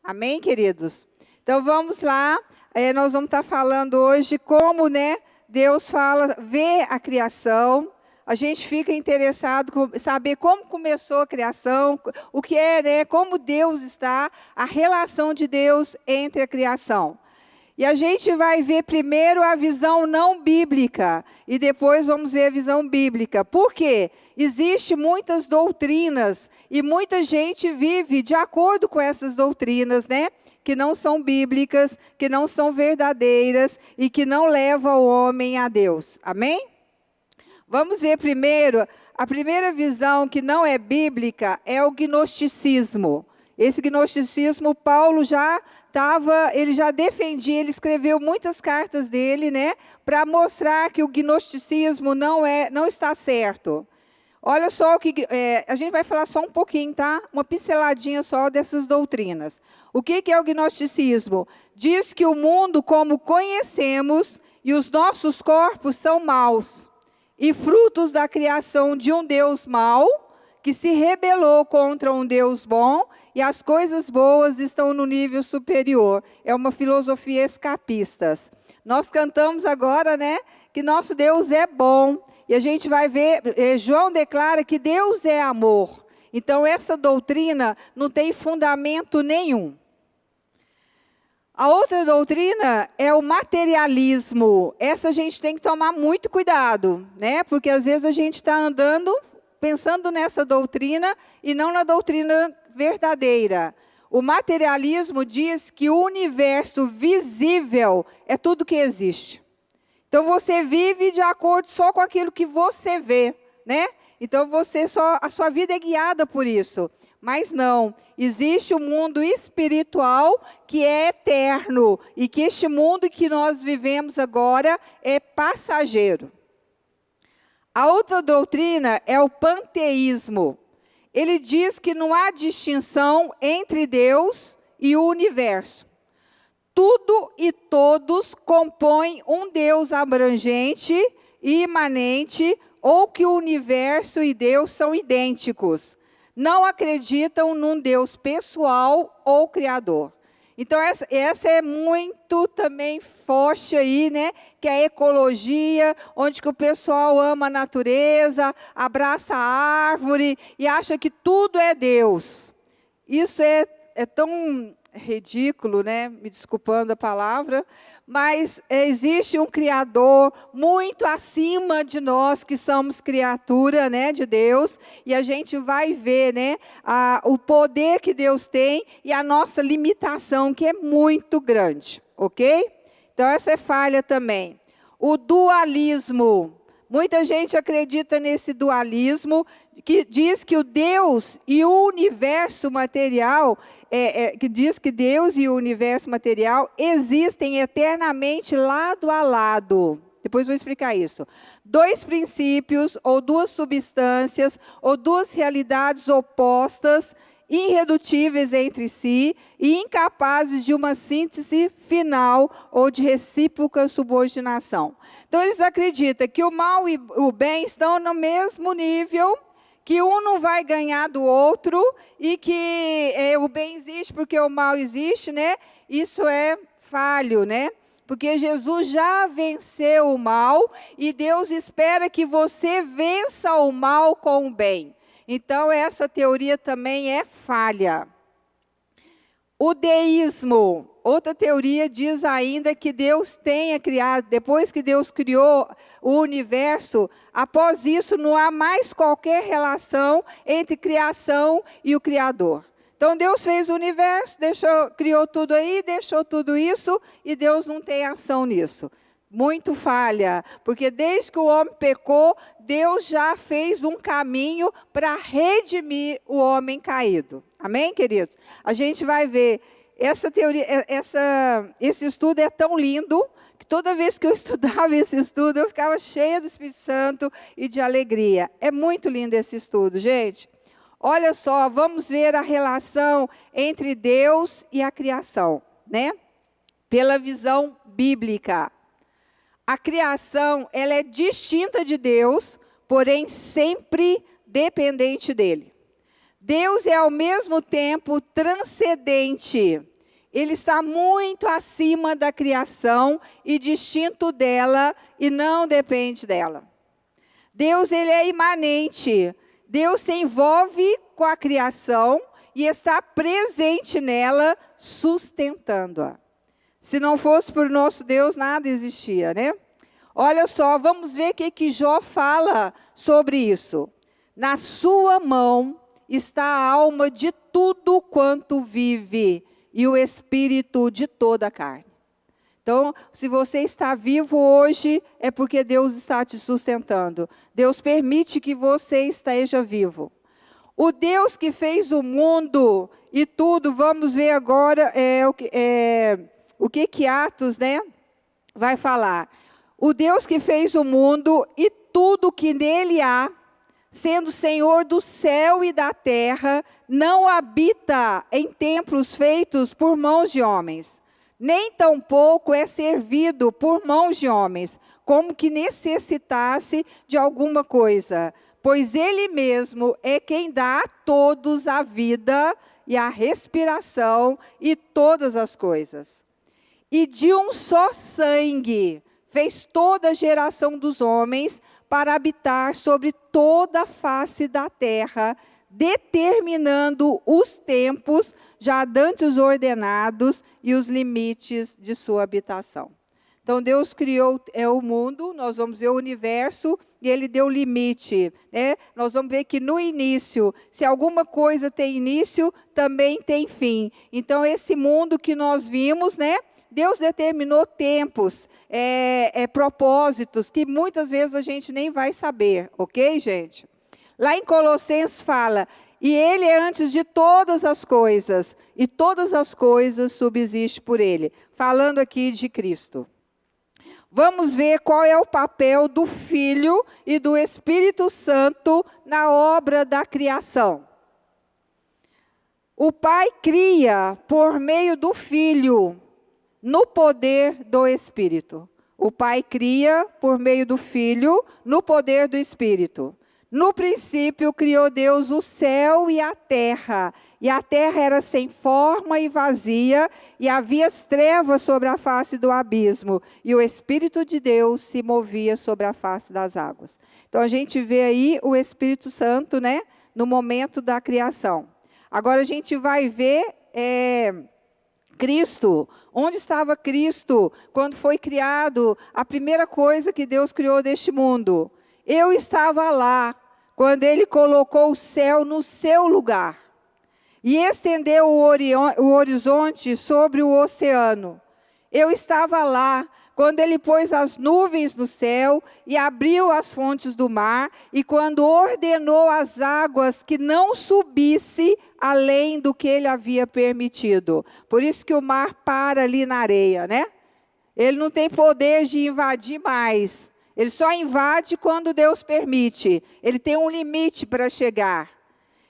Amém, queridos? Então vamos lá, nós vamos estar falando hoje como, Deus vê a criação. A gente fica interessado em saber como começou a criação, o que é, como Deus está, a relação de Deus entre a criação. E a gente vai ver primeiro a visão não bíblica e depois vamos ver a visão bíblica. Por quê? Existem muitas doutrinas e muita gente vive de acordo com essas doutrinas, que não são bíblicas, que não são verdadeiras e que não levam o homem a Deus. Amém? Vamos ver primeiro, a primeira visão que não é bíblica é o gnosticismo. Esse gnosticismo, Paulo ele já defendia, ele escreveu muitas cartas dele, para mostrar que o gnosticismo não está certo. Olha só o que a gente vai falar só um pouquinho, tá? Uma pinceladinha só dessas doutrinas. O que é o gnosticismo? Diz que o mundo como conhecemos e os nossos corpos são maus e frutos da criação de um Deus mau que se rebelou contra um Deus bom e as coisas boas estão no nível superior. É uma filosofia escapista. Nós cantamos agora, que nosso Deus é bom. E a gente vai ver, João declara que Deus é amor. Então, essa doutrina não tem fundamento nenhum. A outra doutrina é o materialismo. Essa a gente tem que tomar muito cuidado, porque às vezes a gente está andando pensando nessa doutrina e não na doutrina verdadeira. O materialismo diz que o universo visível é tudo que existe. Então, você vive de acordo só com aquilo que você vê, Então, a sua vida é guiada por isso. Mas não, existe um mundo espiritual que é eterno e que este mundo que nós vivemos agora é passageiro. A outra doutrina é o panteísmo. Ele diz que não há distinção entre Deus e o universo. Tudo e todos compõem um Deus abrangente e imanente, ou que o universo e Deus são idênticos. Não acreditam num Deus pessoal ou criador. Então, essa é muito também forte aí, que é a ecologia, onde que o pessoal ama a natureza, abraça a árvore e acha que tudo é Deus. Isso é tão ridículo, me desculpando a palavra, mas existe um Criador muito acima de nós, que somos criatura, de Deus, e a gente vai ver, o poder que Deus tem e a nossa limitação, que é muito grande, ok? Então, essa é falha também. O dualismo. Muita gente acredita nesse dualismo, que diz que o Deus e o universo material, que diz que Deus e o universo material existem eternamente lado a lado. Depois vou explicar isso. Dois princípios, ou duas substâncias, ou duas realidades opostas, irredutíveis entre si e incapazes de uma síntese final ou de recíproca subordinação. Então, eles acreditam que o mal e o bem estão no mesmo nível, que um não vai ganhar do outro e que o bem existe porque o mal existe, Isso é falho, Porque Jesus já venceu o mal e Deus espera que você vença o mal com o bem. Então, essa teoria também é falha. O deísmo, outra teoria diz ainda que Deus tenha criado, depois que Deus criou o universo, após isso não há mais qualquer relação entre criação e o Criador. Então, Deus fez o universo, criou tudo aí, deixou tudo isso, e Deus não tem ação nisso. Muito falha, porque desde que o homem pecou, Deus já fez um caminho para redimir o homem caído. Amém, queridos? A gente vai ver, essa teoria, esse estudo é tão lindo, que toda vez que eu estudava esse estudo, eu ficava cheia do Espírito Santo e de alegria. É muito lindo esse estudo, gente. Olha só, vamos ver a relação entre Deus e a criação, Pela visão bíblica. A criação, ela é distinta de Deus, porém sempre dependente dele. Deus é ao mesmo tempo transcendente. Ele está muito acima da criação e distinto dela e não depende dela. Deus, ele é imanente. Deus se envolve com a criação e está presente nela, sustentando-a. Se não fosse por nosso Deus, nada existia, né? Olha só, vamos ver o que Jó fala sobre isso. Na sua mão está a alma de tudo quanto vive e o espírito de toda a carne. Então, se você está vivo hoje, é porque Deus está te sustentando. Deus permite que você esteja vivo. O Deus que fez o mundo e tudo, vamos ver agora o que Atos, né, vai falar. O Deus que fez o mundo e tudo que nele há, sendo Senhor do céu e da terra, não habita em templos feitos por mãos de homens, nem tampouco é servido por mãos de homens, como que necessitasse de alguma coisa, pois Ele mesmo é quem dá a todos a vida e a respiração e todas as coisas. E de um só sangue fez toda a geração dos homens para habitar sobre toda a face da terra, determinando os tempos já dantes ordenados e os limites de sua habitação. Então, Deus criou o mundo, nós vamos ver o universo, e Ele deu limite, né? Nós vamos ver que no início, se alguma coisa tem início, também tem fim. Então, esse mundo que nós vimos, né? Deus determinou tempos, propósitos, que muitas vezes a gente nem vai saber, ok, gente? Lá em Colossenses fala, e Ele é antes de todas as coisas, e todas as coisas subsistem por Ele. Falando aqui de Cristo. Vamos ver qual é o papel do Filho e do Espírito Santo na obra da criação. O Pai cria por meio do Filho, no poder do Espírito. O Pai cria por meio do Filho, no poder do Espírito. No princípio, criou Deus o céu e a terra era sem forma e vazia, e havia as trevas sobre a face do abismo, e o Espírito de Deus se movia sobre a face das águas. Então, a gente vê aí o Espírito Santo, né, no momento da criação. Agora, a gente vai ver Cristo. Onde estava Cristo quando foi criado a primeira coisa que Deus criou deste mundo? Eu estava lá quando Ele colocou o céu no seu lugar e estendeu o horizonte sobre o oceano. Eu estava lá quando Ele pôs as nuvens no céu e abriu as fontes do mar, e quando ordenou as águas que não subisse além do que Ele havia permitido. Por isso que o mar para ali na areia, né? Ele não tem poder de invadir mais. Ele só invade quando Deus permite. Ele tem um limite para chegar.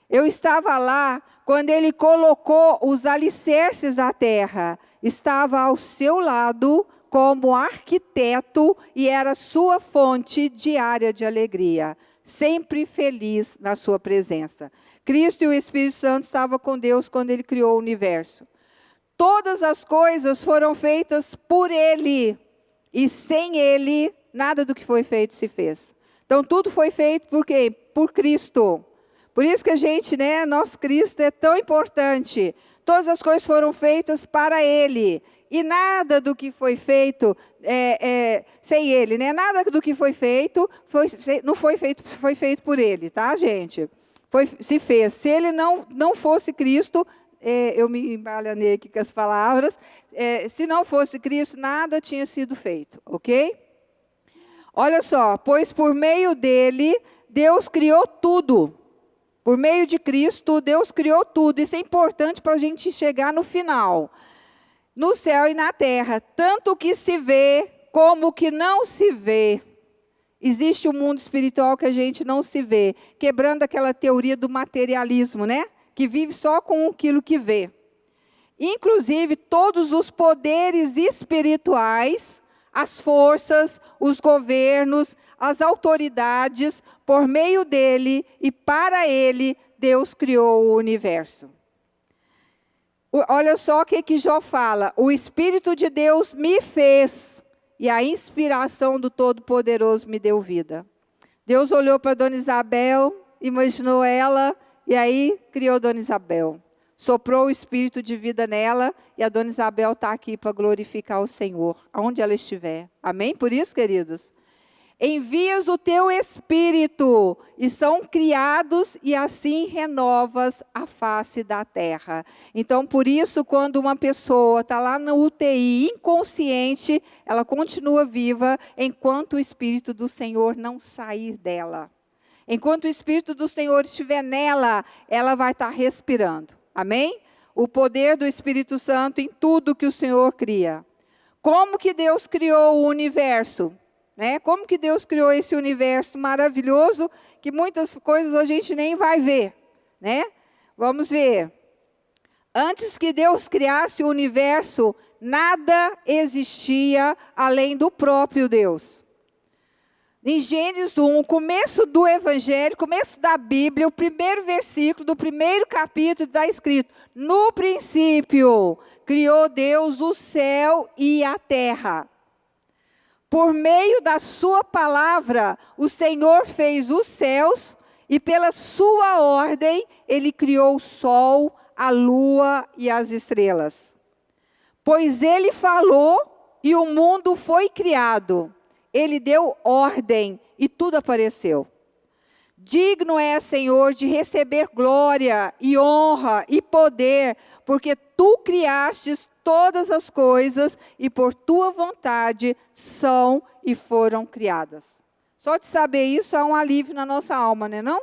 Eu estava lá quando Ele colocou os alicerces da terra. Estava ao seu lado como arquiteto e era sua fonte diária de alegria. Sempre feliz na sua presença. Cristo e o Espírito Santo estavam com Deus quando Ele criou o universo. Todas as coisas foram feitas por Ele. E sem Ele, nada do que foi feito se fez. Então, tudo foi feito por quê? Por Cristo. Por isso que a gente, né, nosso Cristo é tão importante. Todas as coisas foram feitas para Ele. E nada do que foi feito sem Ele, né? Nada do que foi feito, não foi feito, foi feito por Ele, tá, gente? Se fez. Se Ele não fosse Cristo, eu me embalanei aqui com as palavras, se não fosse Cristo, nada tinha sido feito, ok? Olha só, pois por meio dele, Deus criou tudo. Por meio de Cristo, Deus criou tudo. Isso é importante para a gente chegar no final. No céu e na terra, tanto o que se vê como o que não se vê. Existe um mundo espiritual que a gente não se vê, quebrando aquela teoria do materialismo, né? Que vive só com aquilo que vê. Inclusive, todos os poderes espirituais, as forças, os governos, as autoridades, por meio dele e para ele, Deus criou o universo. Olha só o que Jó fala. O Espírito de Deus me fez e a inspiração do Todo-Poderoso me deu vida. Deus olhou para Dona Isabel, imaginou ela e aí criou Dona Isabel. Soprou o Espírito de vida nela e a Dona Isabel está aqui para glorificar o Senhor, aonde ela estiver. Amém? Por isso, queridos, envias o teu Espírito e são criados e assim renovas a face da terra. Então, por isso, quando uma pessoa está lá na UTI inconsciente, ela continua viva enquanto o Espírito do Senhor não sair dela. Enquanto o Espírito do Senhor estiver nela, ela vai estar respirando. Amém? O poder do Espírito Santo em tudo que o Senhor cria. Como que Deus criou o universo? Né? Como que Deus criou esse universo maravilhoso, que muitas coisas a gente nem vai ver, né? Vamos ver. Antes que Deus criasse o universo, nada existia além do próprio Deus. Em Gênesis 1, o começo do Evangelho, começo da Bíblia, o primeiro versículo do primeiro capítulo está escrito: no princípio, criou Deus o céu e a terra. Por meio da sua palavra, o Senhor fez os céus e pela sua ordem, Ele criou o sol, a lua e as estrelas. Pois Ele falou e o mundo foi criado. Ele deu ordem e tudo apareceu. Digno é, Senhor, de receber glória e honra e poder, porque Tu criastes todas as coisas e por Tua vontade são e foram criadas. Só de saber isso há um alívio na nossa alma, não é não?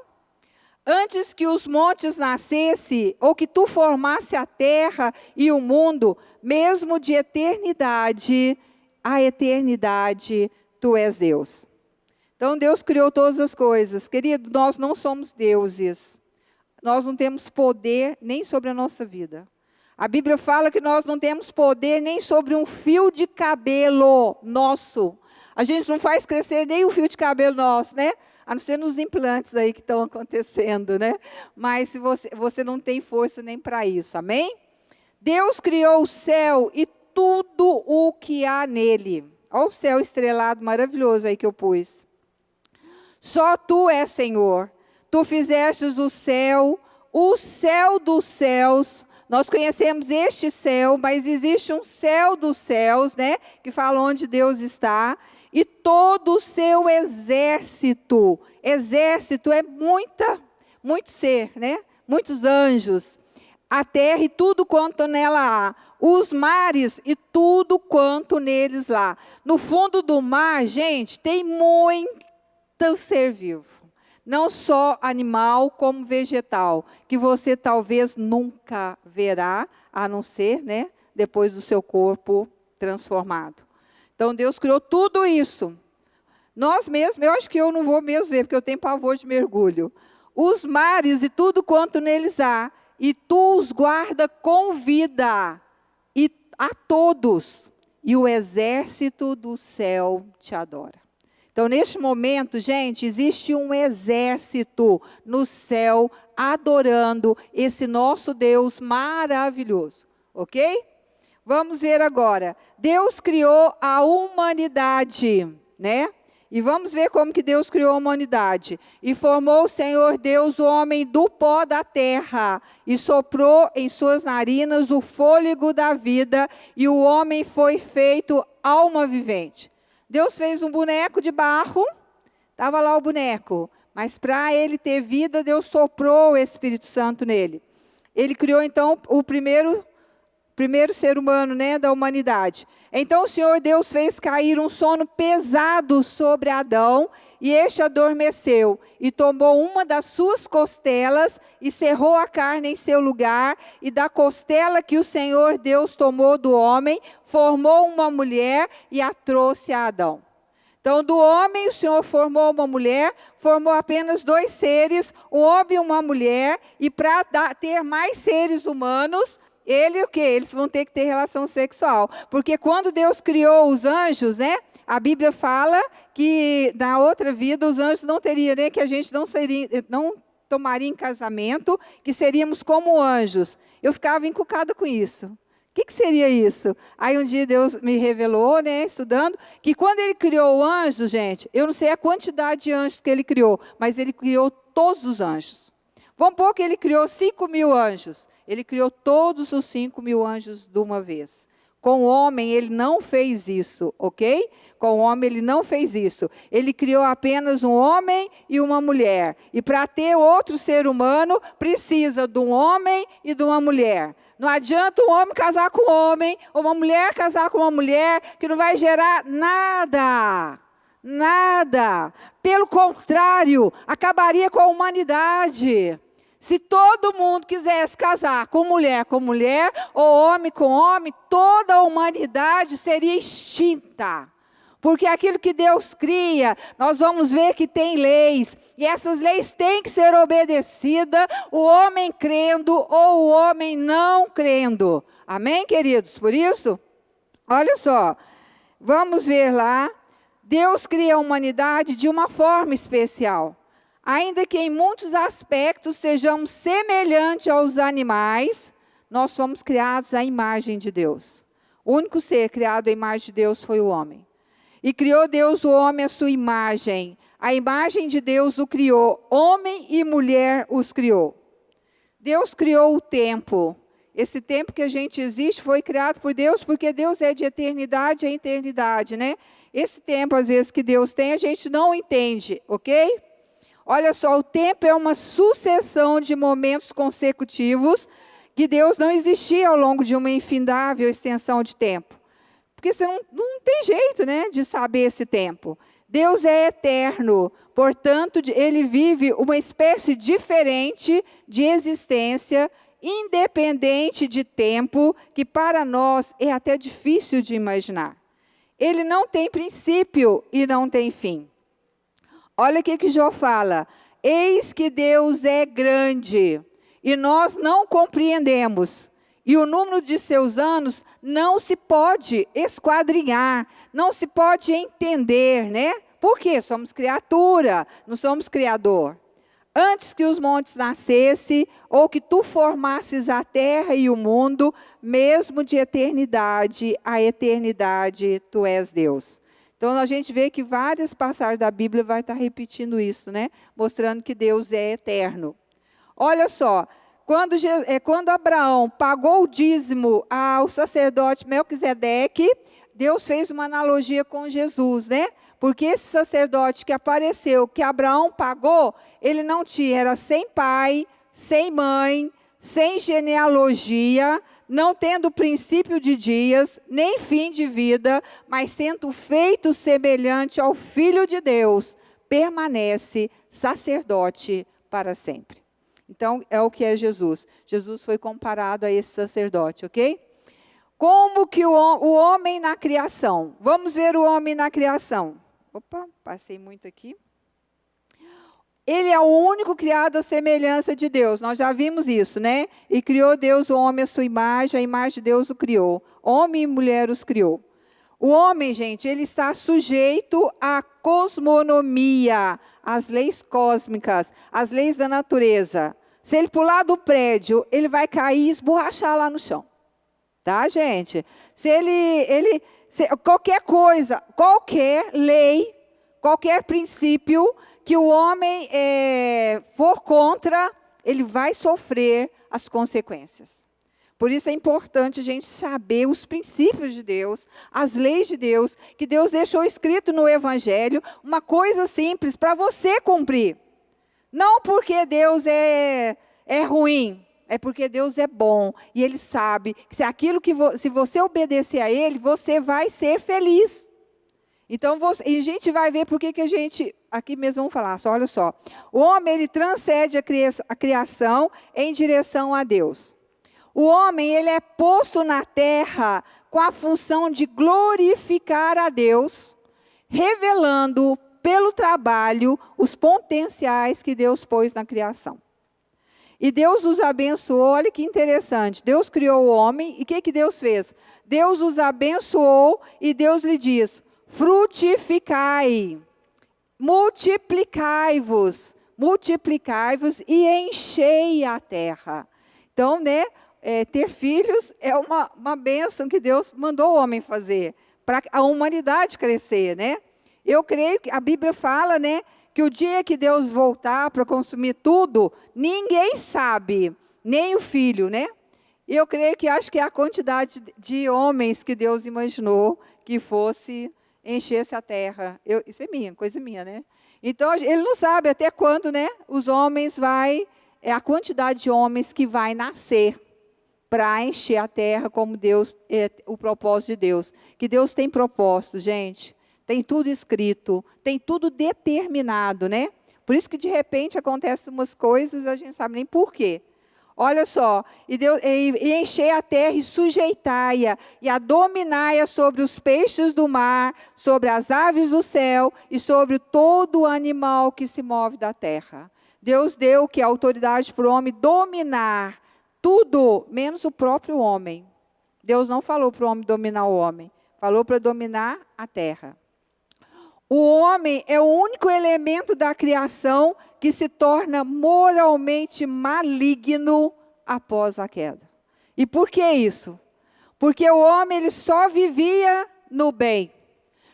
Antes que os montes nascessem, ou que Tu formasse a terra e o mundo, mesmo de eternidade a eternidade, Tu és Deus. Então Deus criou todas as coisas. Querido, nós não somos deuses. Nós não temos poder nem sobre a nossa vida. A Bíblia fala que nós não temos poder nem sobre um fio de cabelo nosso. A gente não faz crescer nem o fio de cabelo nosso, né? A não ser nos implantes aí que estão acontecendo, né? Mas se você não tem força nem para isso, amém? Deus criou o céu e tudo o que há nele. Olha o céu estrelado maravilhoso aí que eu pus. Só Tu és Senhor. Tu fizestes o céu dos céus. Nós conhecemos este céu, mas existe um céu dos céus, né? Que fala onde Deus está. E todo o seu exército. Exército é muito ser, né? Muitos anjos. A terra e tudo quanto nela há. Os mares e tudo quanto neles lá. No fundo do mar, gente, tem muito ser vivo. Não só animal, como vegetal, que você talvez nunca verá, a não ser, né, depois do seu corpo transformado. Então, Deus criou tudo isso. Nós mesmos, eu acho que eu não vou mesmo ver, porque eu tenho pavor de mergulho. Os mares e tudo quanto neles há, e Tu os guarda com vida, e a todos, e o exército do céu te adora. Então, neste momento, gente, existe um exército no céu adorando esse nosso Deus maravilhoso, ok? Vamos ver agora. Deus criou a humanidade, né? E vamos ver como que Deus criou a humanidade. E formou o Senhor Deus o homem do pó da terra, e soprou em suas narinas o fôlego da vida, e o homem foi feito alma vivente. Deus fez um boneco de barro, estava lá o boneco, mas para ele ter vida, Deus soprou o Espírito Santo nele. Ele criou então o primeiro ser humano, né, da humanidade. Então o Senhor Deus fez cair um sono pesado sobre Adão, e este adormeceu, e tomou uma das suas costelas, e cerrou a carne em seu lugar, e da costela que o Senhor Deus tomou do homem, formou uma mulher, e a trouxe a Adão. Então, do homem, o Senhor formou uma mulher, formou apenas 2 seres, um homem e uma mulher, e para ter mais seres humanos, o quê? Eles vão ter que ter relação sexual. Porque quando Deus criou os anjos, né? A Bíblia fala que na outra vida os anjos não teriam, né? Que a gente não tomaria em casamento, que seríamos como anjos. Eu ficava encucada com isso. O que seria isso? Aí um dia Deus me revelou, né, estudando, que quando ele criou o anjo, gente, eu não sei a quantidade de anjos que ele criou, mas ele criou todos os anjos. Vamos supor que ele criou 5.000 anjos. Ele criou todos os 5.000 anjos de uma vez. Com o homem, ele não fez isso, ok? Com o homem, ele não fez isso. Ele criou apenas um homem e uma mulher. E para ter outro ser humano, precisa de um homem e de uma mulher. Não adianta um homem casar com um homem, ou uma mulher casar com uma mulher, que não vai gerar nada. Nada. Pelo contrário, acabaria com a humanidade. Se todo mundo quisesse casar com mulher, ou homem com homem, toda a humanidade seria extinta. Porque aquilo que Deus cria, nós vamos ver que tem leis. E essas leis têm que ser obedecidas, o homem crendo ou o homem não crendo. Amém, queridos? Por isso, olha só, vamos ver lá. Deus cria a humanidade de uma forma especial. Ainda que em muitos aspectos sejamos semelhantes aos animais, nós fomos criados à imagem de Deus. O único ser criado à imagem de Deus foi o homem. E criou Deus o homem à sua imagem. A imagem de Deus o criou. Homem e mulher os criou. Deus criou o tempo. Esse tempo que a gente existe foi criado por Deus, porque Deus é de eternidade a eternidade, né? Esse tempo, às vezes, que Deus tem, a gente não entende, ok? Olha só, o tempo é uma sucessão de momentos consecutivos que Deus não existia ao longo de uma infindável extensão de tempo. Porque você não tem jeito, né, de saber esse tempo. Deus é eterno, portanto, ele vive uma espécie diferente de existência, independente de tempo, que para nós é até difícil de imaginar. Ele não tem princípio e não tem fim. Olha o que Jó fala. Eis que Deus é grande e nós não compreendemos. E o número de seus anos não se pode esquadrinhar, não se pode entender, né? Por quê? Somos criatura, não somos criador. Antes que os montes nascessem, ou que tu formasses a terra e o mundo, mesmo de eternidade a eternidade, tu és Deus. Então, a gente vê que várias passagens da Bíblia vai estar repetindo isso, né? Mostrando que Deus é eterno. Olha só, quando Abraão pagou o dízimo ao sacerdote Melquisedeque, Deus fez uma analogia com Jesus, né? Porque esse sacerdote que apareceu, que Abraão pagou, ele não tinha, era sem pai, sem mãe, sem genealogia, não tendo princípio de dias, nem fim de vida, mas sendo feito semelhante ao Filho de Deus, permanece sacerdote para sempre. Então, é o que é Jesus. Jesus foi comparado a esse sacerdote, ok? Como que o homem na criação? Vamos ver o homem na criação. Opa, passei muito aqui. Ele é o único criado à semelhança de Deus. Nós já vimos isso, né? E criou Deus o homem à sua imagem, a imagem de Deus o criou. Homem e mulher os criou. O homem, gente, ele está sujeito à cosmonomia, às leis cósmicas, às leis da natureza. Se ele pular do prédio, ele vai cair e esborrachar lá no chão. Tá, gente? Qualquer coisa, qualquer lei, qualquer princípio que o homem for contra, ele vai sofrer as consequências. Por isso é importante a gente saber os princípios de Deus, as leis de Deus, que Deus deixou escrito no Evangelho, uma coisa simples para você cumprir. Não porque Deus é ruim, é porque Deus é bom. E Ele sabe que se você obedecer a Ele, você vai ser feliz. Então, e a gente vai ver por que a gente, aqui mesmo vamos falar, olha só. O homem, ele transcende a criação em direção a Deus. O homem, ele é posto na terra com a função de glorificar a Deus, revelando pelo trabalho os potenciais que Deus pôs na criação. E Deus os abençoou, olha que interessante. Deus criou o homem, e o que Deus fez? Deus os abençoou e Deus lhe diz: frutificai, multiplicai-vos, multiplicai-vos e enchei a terra. Então, né, ter filhos é uma bênção que Deus mandou o homem fazer, para a humanidade crescer, né? Eu creio que a Bíblia fala, né, que o dia que Deus voltar para consumir tudo, ninguém sabe, nem o filho, né? E eu creio que acho que é a quantidade de homens que Deus imaginou que fosse enchesse a terra. Isso é minha, coisa minha, né? Então, ele não sabe até quando, né, os homens a quantidade de homens que vai nascer para encher a terra como Deus, o propósito de Deus. Que Deus tem propósito, gente. Tem tudo escrito, tem tudo determinado, né? Por isso que de repente acontecem umas coisas, a gente não sabe nem por quê. Olha só, e enchei a terra e sujeitai-a, e a dominai-a sobre os peixes do mar, sobre as aves do céu, e sobre todo o animal que se move da terra. Deus deu que a autoridade para o homem dominar tudo, menos o próprio homem. Deus não falou para o homem dominar o homem, falou para dominar a terra. O homem é o único elemento da criação que se torna moralmente maligno após a queda. E por que isso? Porque o homem ele só vivia no bem.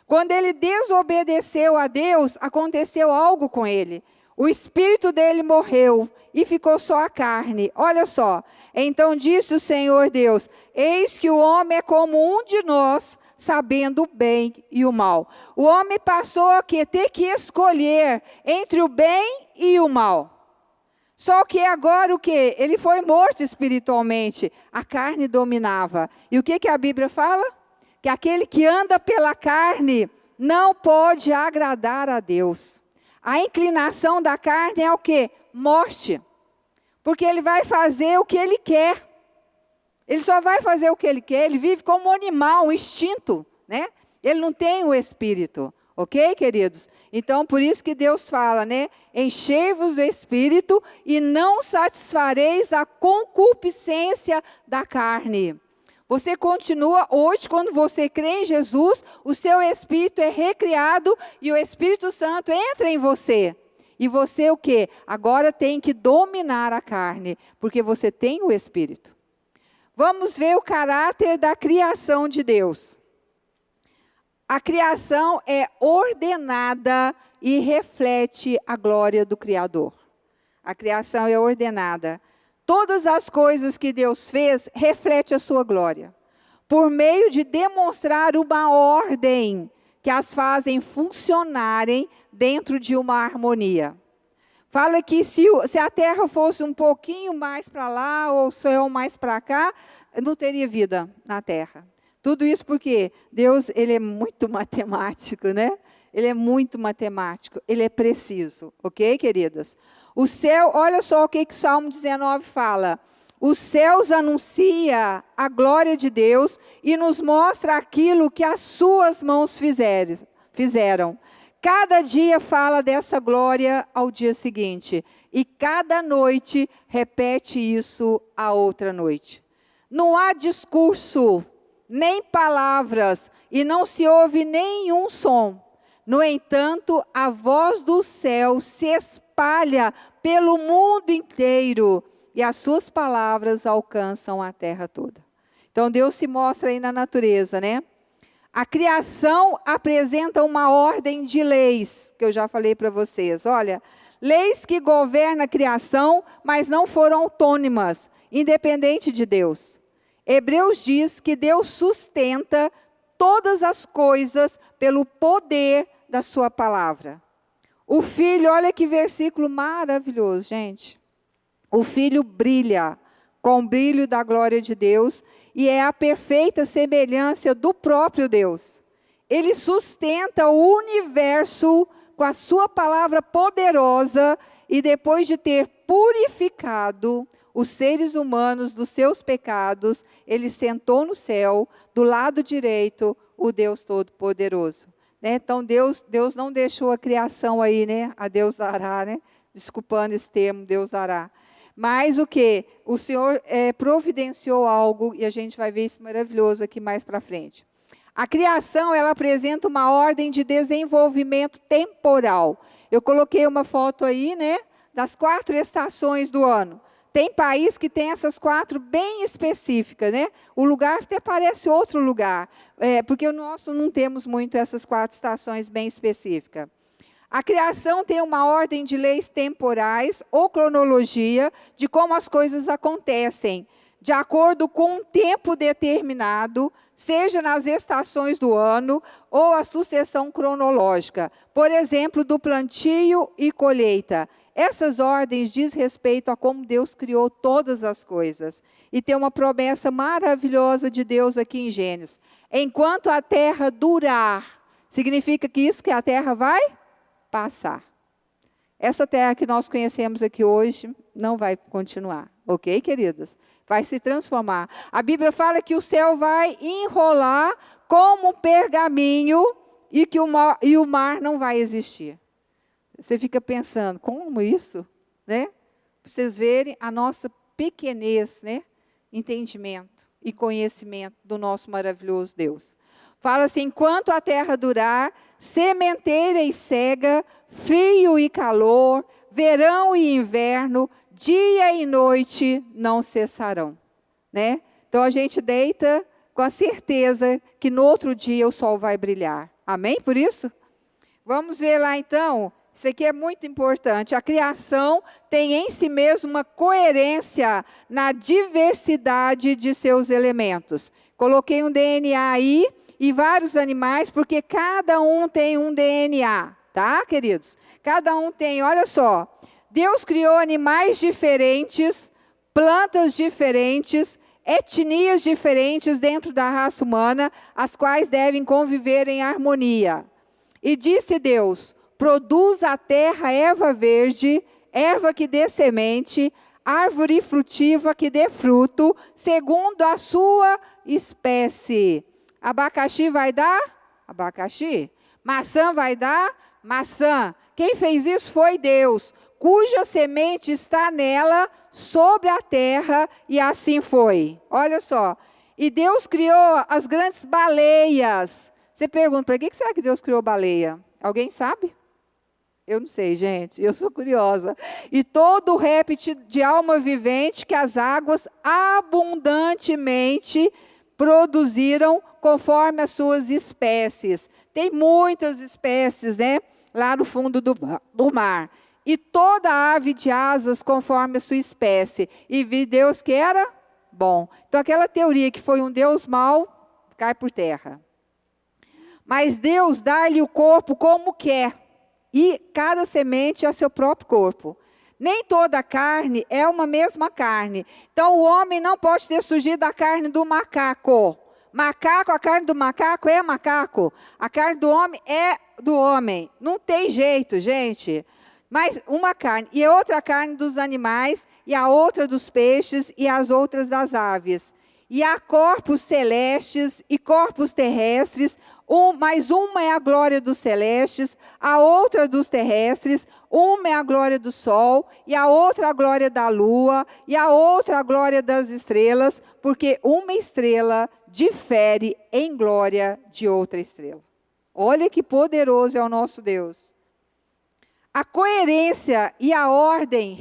Quando ele desobedeceu a Deus, aconteceu algo com ele. O espírito dele morreu e ficou só a carne. Olha só. Então disse o Senhor Deus: eis que o homem é como um de nós, sabendo o bem e o mal. O homem passou a ter que escolher entre o bem e o mal. Só que agora o quê? Ele foi morto espiritualmente. A carne dominava. E o que a Bíblia fala? Que aquele que anda pela carne não pode agradar a Deus. A inclinação da carne é o quê? Morte. Porque ele vai fazer o que ele quer. Ele só vai fazer o que ele quer, ele vive como um animal, um instinto, né? Ele não tem o espírito, ok, queridos? Então, por isso que Deus fala, né? Enchei-vos do espírito e não satisfareis a concupiscência da carne. Você continua hoje, quando você crê em Jesus, o seu espírito é recriado e o Espírito Santo entra em você. E você o quê? Agora tem que dominar a carne, porque você tem o espírito. Vamos ver o caráter da criação de Deus. A criação é ordenada e reflete a glória do Criador. A criação é ordenada. Todas as coisas que Deus fez refletem a sua glória, por meio de demonstrar uma ordem que as fazem funcionarem dentro de uma harmonia. Fala que se a terra fosse um pouquinho mais para lá, ou o céu mais para cá, não teria vida na terra. Tudo isso porque Deus, ele é muito matemático, né? Ele é muito matemático, ele é preciso, ok, queridas? O céu, olha só o que o Salmo 19 fala. Os céus anuncia a glória de Deus e nos mostra aquilo que as suas mãos fizeram. Cada dia fala dessa glória ao dia seguinte. E cada noite repete isso à outra noite. Não há discurso, nem palavras, e não se ouve nenhum som. No entanto, a voz do céu se espalha pelo mundo inteiro, e as suas palavras alcançam a terra toda. Então, Deus se mostra aí na natureza, né? A criação apresenta uma ordem de leis, que eu já falei para vocês. Olha, leis que governam a criação, mas não foram autônomas, independente de Deus. Hebreus diz que Deus sustenta todas as coisas pelo poder da sua palavra. O Filho, olha que versículo maravilhoso, gente. O Filho brilha com o brilho da glória de Deus e é a perfeita semelhança do próprio Deus. Ele sustenta o universo com a sua palavra poderosa e depois de ter purificado os seres humanos dos seus pecados, ele sentou no céu, do lado direito, o Deus Todo-Poderoso. Né? Então, Deus não deixou a criação aí, né? A Deus dará, né? Desculpando esse termo, Deus dará. Mas o que? O Senhor providenciou algo, e a gente vai ver isso maravilhoso aqui mais para frente. A criação, ela apresenta uma ordem de desenvolvimento temporal. Eu coloquei uma foto aí, né? das 4 estações do ano. Tem país que tem essas 4 bem específicas, né? O lugar até parece outro lugar, porque o nosso não temos muito essas 4 estações bem específicas. A criação tem uma ordem de leis temporais ou cronologia de como as coisas acontecem, de acordo com um tempo determinado, seja nas estações do ano ou a sucessão cronológica. Por exemplo, do plantio e colheita. Essas ordens diz respeito a como Deus criou todas as coisas. E tem uma promessa maravilhosa de Deus aqui em Gênesis. Enquanto a terra durar, significa que isso que a terra vai passar. Essa terra que nós conhecemos aqui hoje não vai continuar, ok, queridos? Vai se transformar. A Bíblia fala que o céu vai enrolar como um pergaminho e que o mar não vai existir. Você fica pensando, como isso? Né? Para vocês verem a nossa pequenez, né? Entendimento e conhecimento do nosso maravilhoso Deus. Fala assim, enquanto a terra durar, sementeira e cega, frio e calor, verão e inverno, dia e noite não cessarão. Né? Então a gente deita com a certeza que no outro dia o sol vai brilhar. Amém por isso? Vamos ver lá então, isso aqui é muito importante. A criação tem em si mesmo uma coerência na diversidade de seus elementos. Coloquei um DNA aí, e vários animais, porque cada um tem um DNA, tá, queridos? Cada um tem, olha só, Deus criou animais diferentes, plantas diferentes, etnias diferentes dentro da raça humana, as quais devem conviver em harmonia. E disse Deus, produz a terra erva verde, erva que dê semente, árvore frutífera que dê fruto, segundo a sua espécie. Abacaxi vai dar? Abacaxi. Maçã vai dar? Maçã. Quem fez isso foi Deus, cuja semente está nela, sobre a terra, e assim foi. Olha só. E Deus criou as grandes baleias. Você pergunta, para que será que Deus criou baleia? Alguém sabe? Eu não sei, gente, eu sou curiosa. E todo réptil de alma vivente que as águas abundantemente produziram conforme as suas espécies. Tem muitas espécies, né? Lá no fundo do mar. E toda ave de asas conforme a sua espécie. E vi Deus que era bom. Então aquela teoria que foi um Deus mau, cai por terra. Mas Deus dá-lhe o corpo como quer. E cada semente a seu próprio corpo. Nem toda a carne é uma mesma carne. Então, o homem não pode ter surgido da carne do macaco. Macaco, a carne do macaco é macaco. A carne do homem é do homem. Não tem jeito, gente. Mas uma carne. E outra carne dos animais, e a outra dos peixes, e as outras das aves. E há corpos celestes e corpos terrestres, mas uma é a glória dos celestes, a outra dos terrestres, uma é a glória do sol, e a outra a glória da lua, e a outra a glória das estrelas, porque uma estrela difere em glória de outra estrela. Olha que poderoso é o nosso Deus. A coerência e a ordem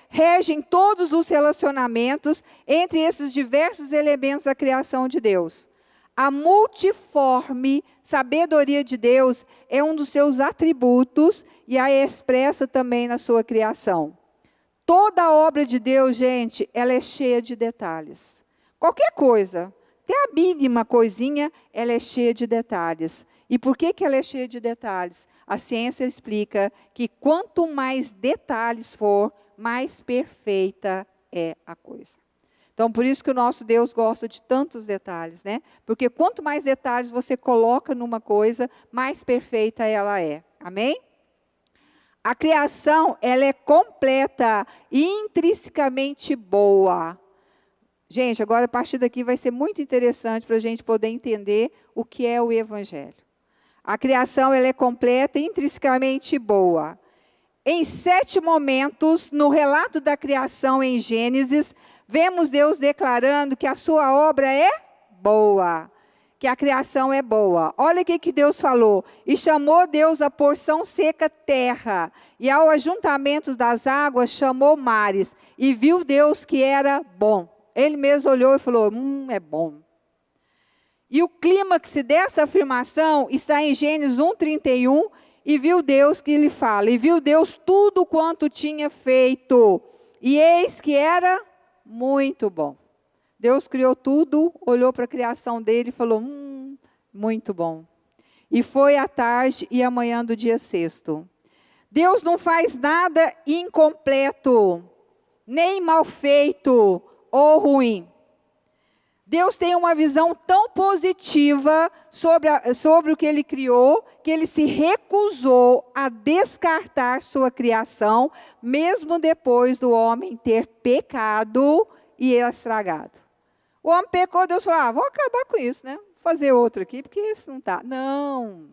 regem todos os relacionamentos entre esses diversos elementos da criação de Deus. A multiforme sabedoria de Deus é um dos seus atributos e a expressa também na sua criação. Toda a obra de Deus, gente, ela é cheia de detalhes. Qualquer coisa, até a mínima coisinha, ela é cheia de detalhes. E por que ela é cheia de detalhes? A ciência explica que quanto mais detalhes for, mais perfeita é a coisa. Então, por isso que o nosso Deus gosta de tantos detalhes, né? Porque quanto mais detalhes você coloca numa coisa, mais perfeita ela é. Amém? A criação, ela é completa e intrinsecamente boa. Gente, agora a partir daqui vai ser muito interessante para a gente poder entender o que é o Evangelho. A criação, ela é completa e intrinsecamente boa. Em 7 momentos, no relato da criação em Gênesis, vemos Deus declarando que a sua obra é boa. que a criação é boa. Olha o que Deus falou. E chamou Deus a porção seca terra, e ao ajuntamento das águas chamou mares. E viu Deus que era bom. Ele mesmo olhou e falou, é bom. E o clímax dessa afirmação está em Gênesis 1:31, e viu Deus que ele fala, e viu Deus tudo quanto tinha feito, e eis que era muito bom. Deus criou tudo, olhou para a criação dele e falou, muito bom. E foi a tarde e a manhã do dia sexto. Deus não faz nada incompleto, nem mal feito ou ruim. Deus tem uma visão tão positiva sobre o que Ele criou, que Ele se recusou a descartar sua criação, mesmo depois do homem ter pecado e estragado. O homem pecou, Deus falou, vou acabar com isso, né? Vou fazer outro aqui, porque isso não está. Não.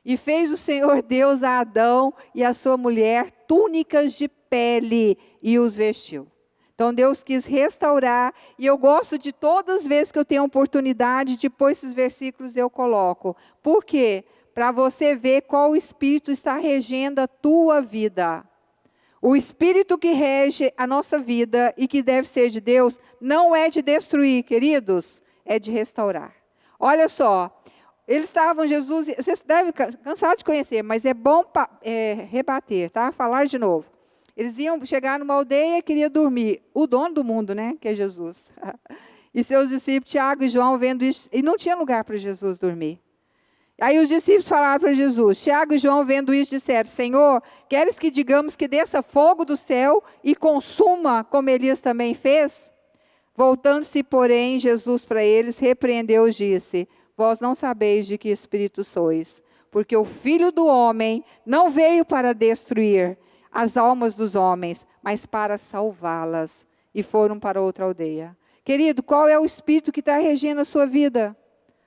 E fez o Senhor Deus a Adão e a sua mulher túnicas de pele e os vestiu. Então Deus quis restaurar, e eu gosto de todas as vezes que eu tenho oportunidade de pôr esses versículos, eu coloco. Por quê? Para você ver qual espírito está regendo a tua vida. O espírito que rege a nossa vida e que deve ser de Deus, não é de destruir, queridos, é de restaurar. Olha só, eles estavam, Jesus, vocês devem cansar de conhecer, mas é bom rebater, tá? Falar de novo. Eles iam chegar numa aldeia e queriam dormir. O dono do mundo, né, que é Jesus. E seus discípulos, Tiago e João, vendo isso, e não tinha lugar para Jesus dormir. Aí os discípulos falaram para Jesus, Tiago e João, vendo isso, disseram, Senhor, queres que digamos que desça fogo do céu e consuma, como Elias também fez? Voltando-se, porém, Jesus para eles, repreendeu e disse, vós não sabeis de que espírito sois, porque o Filho do Homem não veio para destruir as almas dos homens, mas para salvá-las. E foram para outra aldeia. Querido, qual é o espírito que está regendo a sua vida?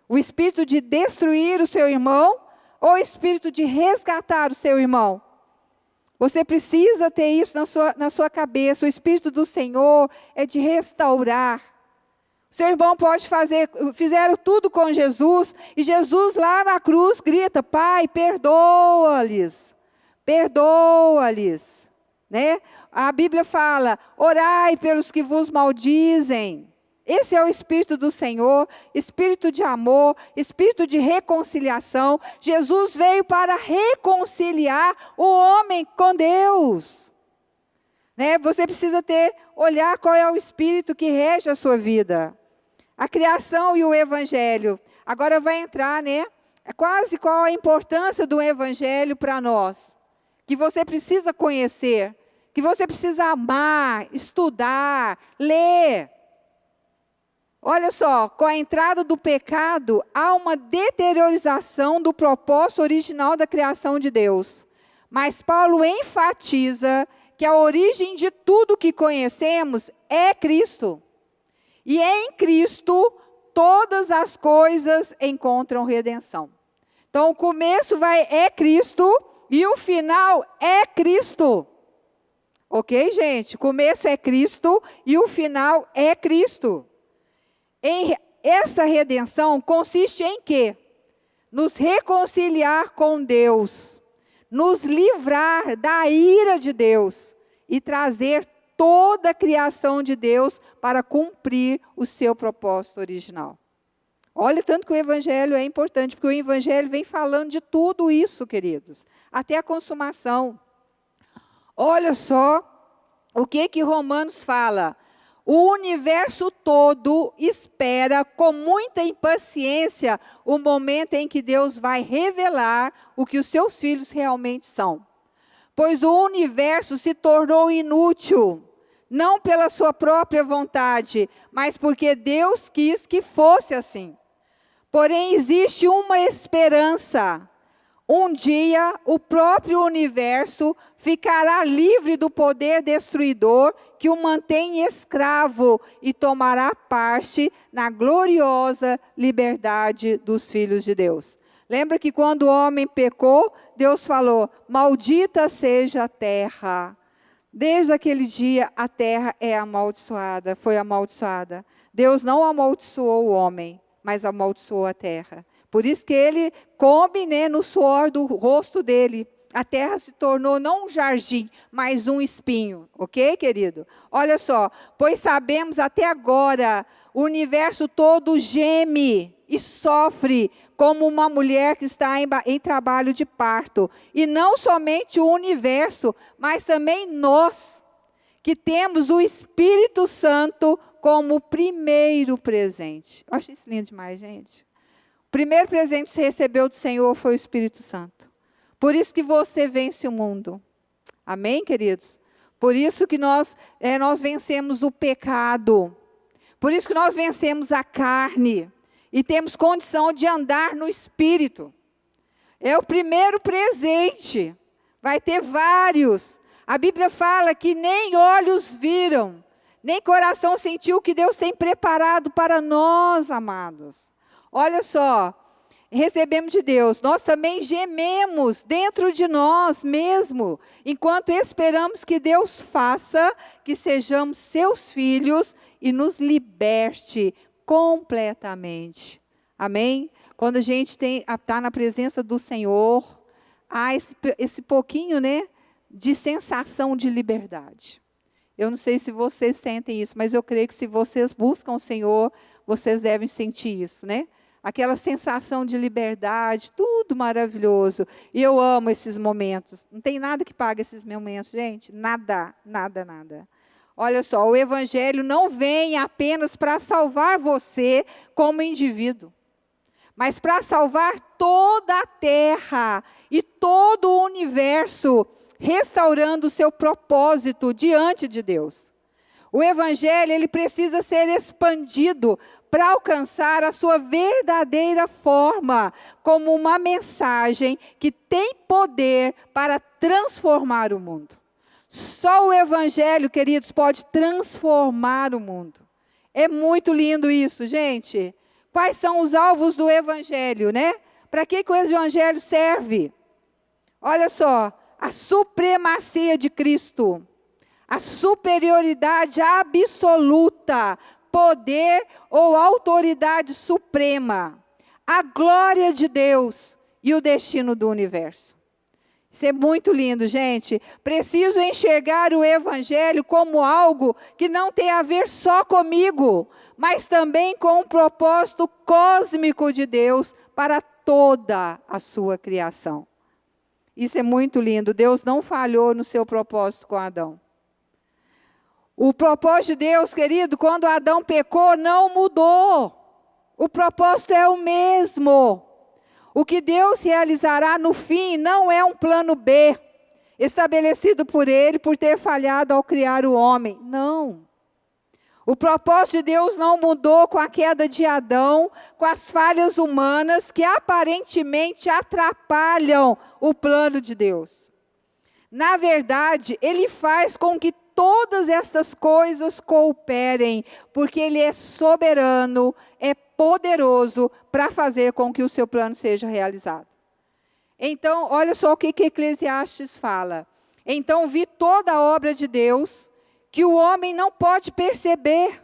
O espírito de destruir o seu irmão ou o espírito de resgatar o seu irmão? Você precisa ter isso na sua cabeça. O espírito do Senhor é de restaurar. O seu irmão pode fizeram tudo com Jesus, e Jesus lá na cruz grita, Pai, perdoa-lhes, perdoa-lhes. Né? A Bíblia fala, orai pelos que vos maldizem. Esse é o Espírito do Senhor, Espírito de amor, Espírito de reconciliação. Jesus veio para reconciliar o homem com Deus. Né? Você precisa olhar qual é o Espírito que rege a sua vida. A criação e o Evangelho. Agora vai entrar, né? Quase qual a importância do Evangelho para nós. Que você precisa conhecer, que você precisa amar, estudar, ler. Olha só, com a entrada do pecado, há uma deteriorização do propósito original da criação de Deus. Mas Paulo enfatiza que a origem de tudo que conhecemos é Cristo. E em Cristo, todas as coisas encontram redenção. Então, o começo é Cristo e o final é Cristo. Ok, gente? O começo é Cristo e o final é Cristo. Essa redenção consiste em quê? Nos reconciliar com Deus, nos livrar da ira de Deus e trazer toda a criação de Deus para cumprir o seu propósito original. Olha, tanto que o Evangelho é importante, porque o Evangelho vem falando de tudo isso, queridos, até a consumação. Olha só o que Romanos fala. O universo todo espera com muita impaciência o momento em que Deus vai revelar o que os seus filhos realmente são. Pois o universo se tornou inútil, não pela sua própria vontade, mas porque Deus quis que fosse assim. Porém, existe uma esperança. Um dia, o próprio universo ficará livre do poder destruidor que o mantém escravo e tomará parte na gloriosa liberdade dos filhos de Deus. Lembra que quando o homem pecou, Deus falou, maldita seja a terra. Desde aquele dia, a terra é amaldiçoada, foi amaldiçoada. Deus não amaldiçoou o homem, mas amaldiçoou a terra. Por isso que ele come, né, no suor do rosto dele. A terra se tornou não um jardim, mas um espinho. Ok, querido? Olha só. Pois sabemos até agora, o universo todo geme e sofre como uma mulher que está em trabalho de parto. E não somente o universo, mas também nós, que temos o Espírito Santo como o primeiro presente. Eu achei isso lindo demais, gente. O primeiro presente que você recebeu do Senhor foi o Espírito Santo. Por isso que você vence o mundo. Amém, queridos? Por isso que nós vencemos o pecado. Por isso que nós vencemos a carne. E temos condição de andar no Espírito. É o primeiro presente. Vai ter vários. A Bíblia fala que nem olhos viram, nem coração sentiu o que Deus tem preparado para nós, amados. Olha só, recebemos de Deus, nós também gememos dentro de nós mesmo, enquanto esperamos que Deus faça que sejamos seus filhos e nos liberte completamente. Amém? Quando a gente está na presença do Senhor, há esse pouquinho, né, de sensação de liberdade. Eu não sei se vocês sentem isso, mas eu creio que se vocês buscam o Senhor, vocês devem sentir isso, né? Aquela sensação de liberdade, tudo maravilhoso. E eu amo esses momentos. Não tem nada que pague esses momentos, gente. Nada, nada, nada. Olha só, o Evangelho não vem apenas para salvar você como indivíduo, mas para salvar toda a terra e todo o universo, restaurando o seu propósito diante de Deus. O Evangelho, ele precisa ser expandido para alcançar a sua verdadeira forma, como uma mensagem que tem poder para transformar o mundo. Só o Evangelho, queridos, pode transformar o mundo. É muito lindo isso, gente. Quais são os alvos do Evangelho, né? Para que o Evangelho serve? Olha só, a supremacia de Cristo, a superioridade absoluta, poder ou autoridade suprema, a glória de Deus e o destino do universo. Isso é muito lindo, gente. Preciso enxergar o Evangelho como algo que não tem a ver só comigo, mas também com um propósito cósmico de Deus para toda a sua criação. Isso é muito lindo. Deus não falhou no seu propósito com Adão. O propósito de Deus, querido, quando Adão pecou, não mudou. O propósito é o mesmo. O que Deus realizará no fim não é um plano B, estabelecido por Ele por ter falhado ao criar o homem. Não. O propósito de Deus não mudou com a queda de Adão, com as falhas humanas que aparentemente atrapalham o plano de Deus. Na verdade, Ele faz com que todas estas coisas cooperem, porque Ele é soberano, é poderoso para fazer com que o seu plano seja realizado. Então, olha só o que Eclesiastes fala. Então, vi toda a obra de Deus, que o homem não pode perceber.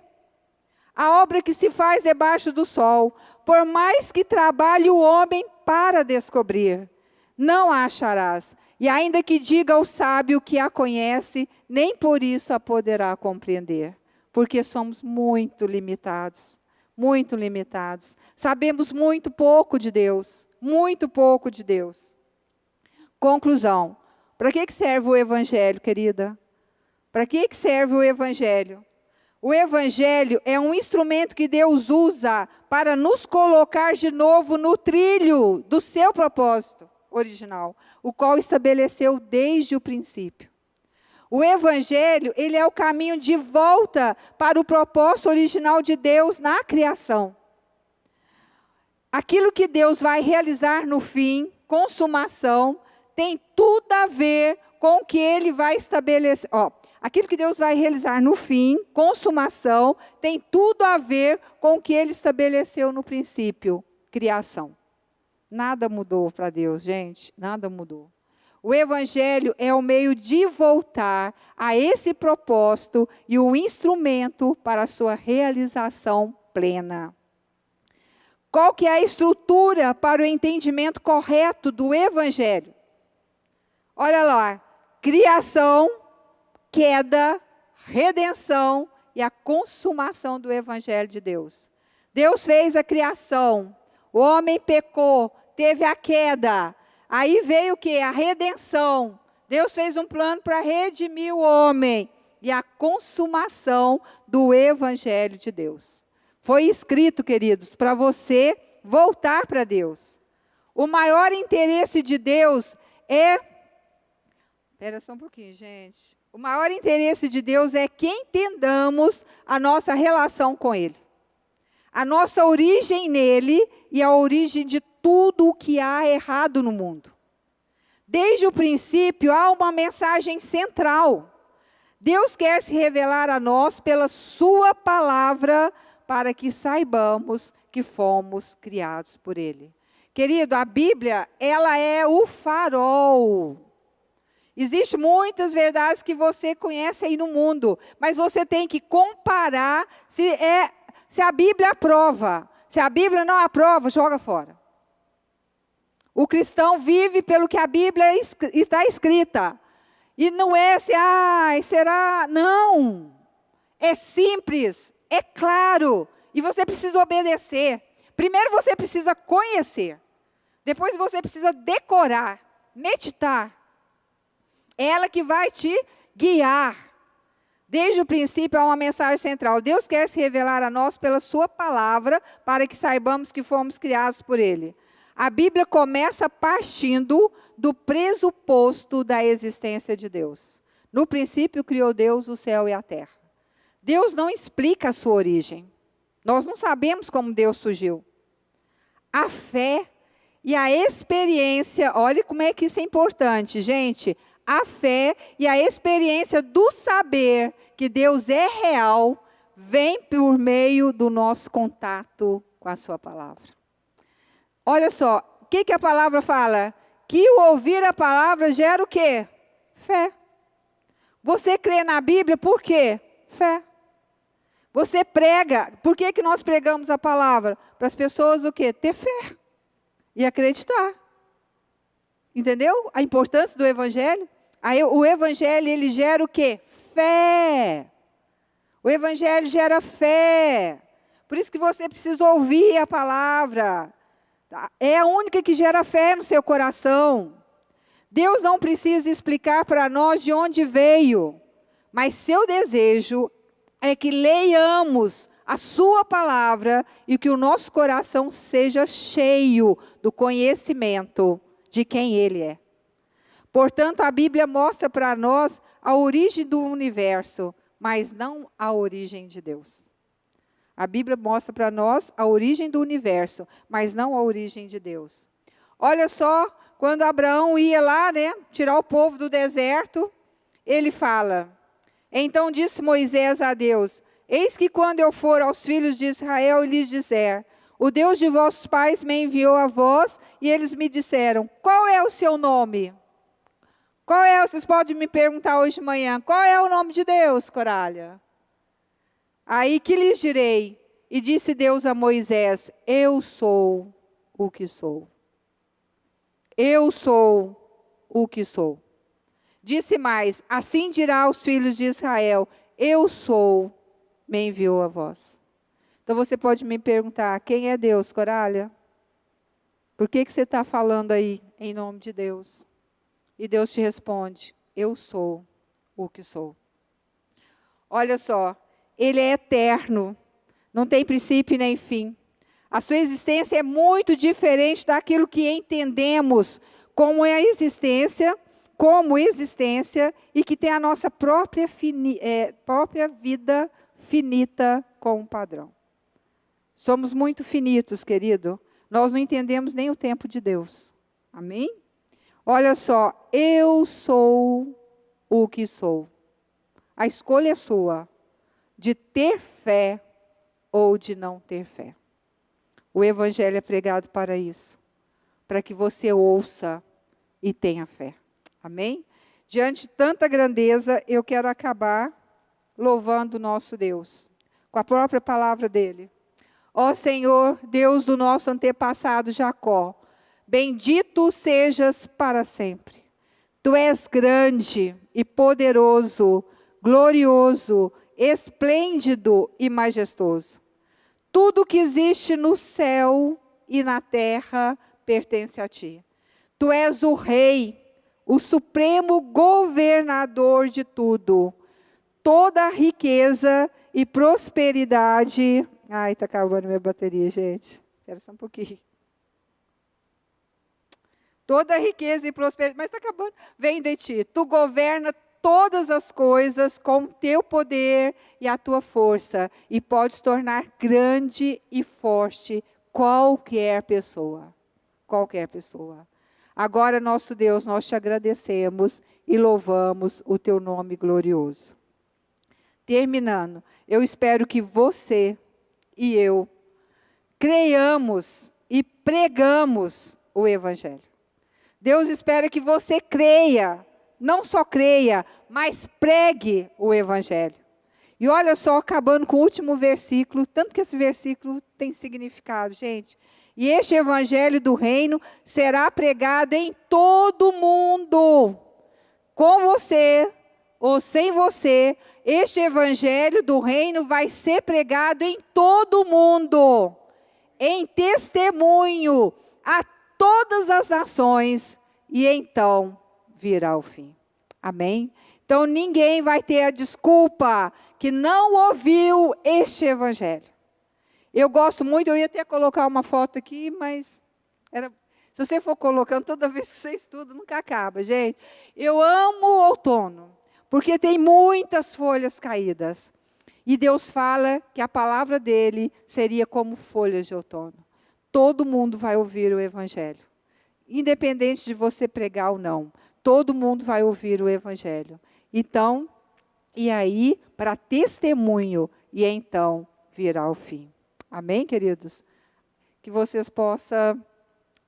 A obra que se faz debaixo do sol, por mais que trabalhe o homem para descobrir, não a acharás. E ainda que diga ao sábio que a conhece, nem por isso a poderá compreender. Porque somos muito limitados. Muito limitados. Sabemos muito pouco de Deus. Muito pouco de Deus. Conclusão. Para que serve o Evangelho, querida? Para que serve o Evangelho? O Evangelho é um instrumento que Deus usa para nos colocar de novo no trilho do seu propósito original, o qual estabeleceu desde o princípio. O Evangelho, ele é o caminho de volta para o propósito original de Deus na criação. Aquilo que Deus vai realizar no fim, consumação, tem tudo a ver com o que Ele vai estabelecer. Aquilo que Deus vai realizar no fim, consumação, tem tudo a ver com o que Ele estabeleceu no princípio, criação. Nada mudou para Deus, gente, nada mudou. O Evangelho é o meio de voltar a esse propósito e o instrumento para a sua realização plena. Qual que é a estrutura para o entendimento correto do Evangelho? Olha lá, criação, queda, redenção e a consumação do Evangelho de Deus. Deus fez a criação, o homem pecou, teve a queda, aí veio o quê? A redenção. Deus fez um plano para redimir o homem e a consumação do Evangelho de Deus. Foi escrito, queridos, para você voltar para Deus. O maior interesse de Deus é... Espera só um pouquinho, gente. O maior interesse de Deus é que entendamos a nossa relação com Ele. A nossa origem nele e a origem de tudo o que há errado no mundo. Desde o princípio, há uma mensagem central. Deus quer se revelar a nós pela sua palavra, para que saibamos que fomos criados por Ele. Querido, a Bíblia, ela é o farol. Existem muitas verdades que você conhece aí no mundo, mas você tem que comparar se a Bíblia aprova. Se a Bíblia não aprova, joga fora. O cristão vive pelo que a Bíblia está escrita. E não é será? Não. É simples, é claro. E você precisa obedecer. Primeiro você precisa conhecer. Depois você precisa decorar, meditar. É ela que vai te guiar. Desde o princípio há uma mensagem central. Deus quer se revelar a nós pela sua palavra, para que saibamos que fomos criados por Ele. A Bíblia começa partindo do pressuposto da existência de Deus. No princípio criou Deus o céu e a terra. Deus não explica a sua origem. Nós não sabemos como Deus surgiu. A fé e a experiência, olha como é que isso é importante, gente. A fé e a experiência do saber que Deus é real, vem por meio do nosso contato com a sua palavra. Olha só, o que a palavra fala? Que o ouvir a palavra gera o quê? Fé. Você crê na Bíblia por quê? Fé. Você prega, por que nós pregamos a palavra? Para as pessoas o quê? Ter fé e acreditar. Entendeu? A importância do Evangelho? Aí, o Evangelho, ele gera o quê? Fé. O Evangelho gera fé. Por isso que você precisa ouvir a palavra. É a única que gera fé no seu coração. Deus não precisa explicar para nós de onde veio. Mas seu desejo é que leiamos a sua palavra e que o nosso coração seja cheio do conhecimento de quem Ele é. Portanto, a Bíblia mostra para nós a origem do universo, mas não a origem de Deus. A Bíblia mostra para nós a origem do universo, mas não a origem de Deus. Olha só, quando Abraão ia lá, tirar o povo do deserto, ele fala: então disse Moisés a Deus: eis que quando eu for aos filhos de Israel e lhes disser: o Deus de vossos pais me enviou a vós, e eles me disseram: qual é o seu nome? Vocês podem me perguntar hoje de manhã, qual é o nome de Deus, Corália? Aí que lhes direi? E disse Deus a Moisés: eu sou o que sou. Eu sou o que sou. Disse mais: assim dirá aos filhos de Israel: eu sou, me enviou a vós. Então você pode me perguntar: quem é Deus, Corália? Por que você está falando aí em nome de Deus? E Deus te responde: eu sou o que sou. Olha só, Ele é eterno, não tem princípio nem fim. A sua existência é muito diferente daquilo que entendemos como existência e que tem a nossa própria vida finita com um padrão. Somos muito finitos, querido. Nós não entendemos nem o tempo de Deus. Amém? Olha só, eu sou o que sou. A escolha é sua, de ter fé ou de não ter fé. O Evangelho é pregado para isso, para que você ouça e tenha fé. Amém? Diante de tanta grandeza, eu quero acabar louvando o nosso Deus, com a própria palavra dele. Ó Senhor, Deus do nosso antepassado Jacó, bendito sejas para sempre. Tu és grande e poderoso, glorioso, esplêndido e majestoso. Tudo que existe no céu e na terra pertence a ti. Tu és o Rei, o supremo governador de tudo. Toda riqueza e prosperidade... Ai, está acabando minha bateria, gente. Espera só um pouquinho. Toda riqueza e prosperidade, mas está acabando. Vem de ti. Tu governa todas as coisas com teu poder e a tua força. E podes tornar grande e forte qualquer pessoa. Qualquer pessoa. Agora, nosso Deus, nós te agradecemos e louvamos o teu nome glorioso. Terminando, eu espero que você e eu creiamos e pregamos o Evangelho. Deus espera que você creia, não só creia, mas pregue o Evangelho. E olha só, acabando com o último versículo, tanto que esse versículo tem significado, gente. E este Evangelho do reino será pregado em todo o mundo, com você ou sem você. Este Evangelho do reino vai ser pregado em todo o mundo, em testemunho a todas as nações, e então virá o fim. Amém? Então ninguém vai ter a desculpa que não ouviu este Evangelho. Eu gosto muito, eu ia até colocar uma foto aqui, mas se você for colocando toda vez que você estuda, nunca acaba, gente. Eu amo o outono, porque tem muitas folhas caídas. E Deus fala que a palavra dele seria como folhas de outono. Todo mundo vai ouvir o Evangelho. Independente de você pregar ou não. Todo mundo vai ouvir o Evangelho. Então, e aí, para testemunho, e então virá o fim. Amém, queridos? Que vocês possam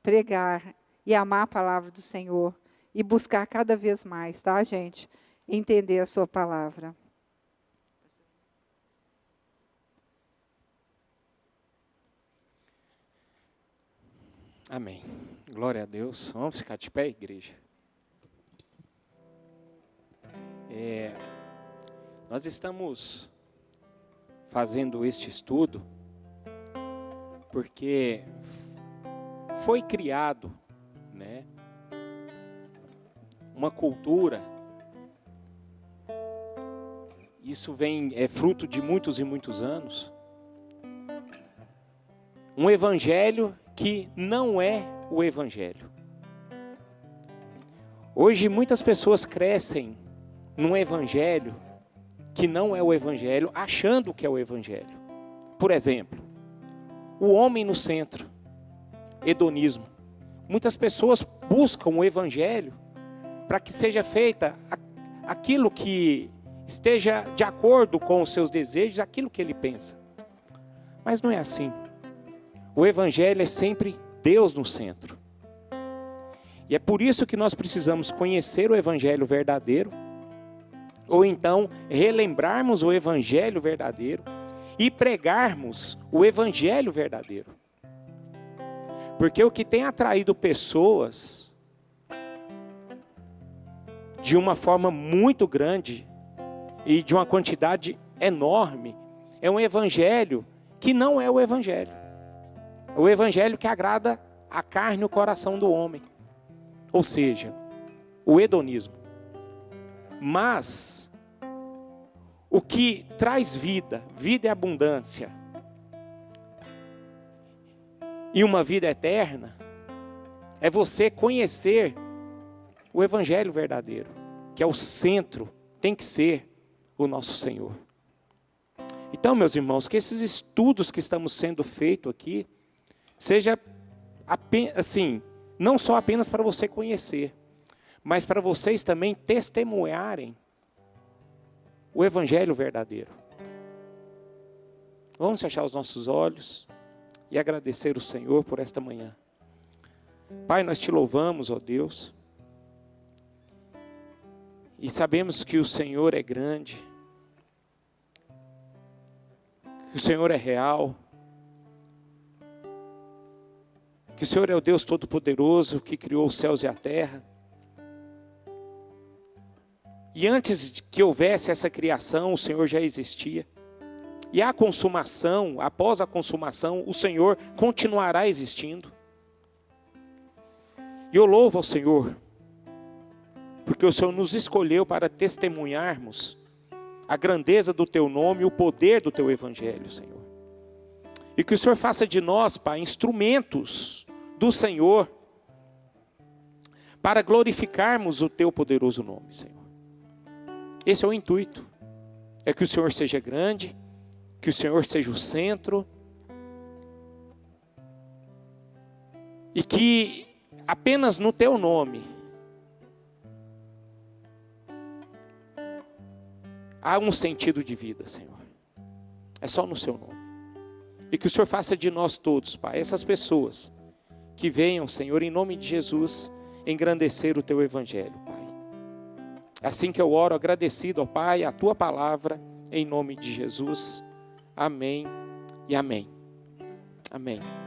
pregar e amar a palavra do Senhor. E buscar cada vez mais, tá, gente? Entender a sua palavra. Amém. Glória a Deus. Vamos ficar de pé, igreja? Nós estamos fazendo este estudo porque foi criado, né, uma cultura. Isso é fruto de muitos e muitos anos. Um evangelho que não é o evangelho. Hoje muitas pessoas crescem num evangelho que não é o evangelho, achando que é o evangelho. Por exemplo, o homem no centro, hedonismo. Muitas pessoas buscam o evangelho para que seja feita aquilo que esteja de acordo com os seus desejos, aquilo que ele pensa. Mas não é assim. O evangelho é sempre Deus no centro. E é por isso que nós precisamos conhecer o evangelho verdadeiro, ou então relembrarmos o evangelho verdadeiro e pregarmos o evangelho verdadeiro. Porque o que tem atraído pessoas de uma forma muito grande e de uma quantidade enorme é um evangelho que não é o evangelho. É o evangelho que agrada a carne e o coração do homem. Ou seja, o hedonismo. Mas o que traz vida, vida e abundância, e uma vida eterna, é você conhecer o evangelho verdadeiro, que é o centro, tem que ser o nosso Senhor. Então, meus irmãos, que esses estudos que estamos sendo feitos aqui, seja assim, não só apenas para você conhecer, mas para vocês também testemunharem o evangelho verdadeiro. Vamos fechar os nossos olhos e agradecer o Senhor por esta manhã. Pai, nós te louvamos, ó Deus, e sabemos que o Senhor é grande, que o Senhor é real, Que o Senhor é o Deus Todo-Poderoso, que criou os céus e a terra. E antes de que houvesse essa criação, o Senhor já existia. E a consumação, após a consumação, o Senhor continuará existindo. E eu louvo ao Senhor, porque o Senhor nos escolheu para testemunharmos a grandeza do Teu nome e o poder do Teu Evangelho, Senhor. E que o Senhor faça de nós, Pai, instrumentos do Senhor, para glorificarmos o Teu poderoso nome, Senhor. Esse é o intuito, é que o Senhor seja grande, que o Senhor seja o centro, e que apenas no Teu nome há um sentido de vida, Senhor. É só no Seu nome. E que o Senhor faça de nós todos, Pai, essas pessoas que venham, Senhor, em nome de Jesus, engrandecer o Teu Evangelho, Pai. É assim que eu oro, agradecido ao Pai, a Tua palavra, em nome de Jesus. Amém e amém. Amém.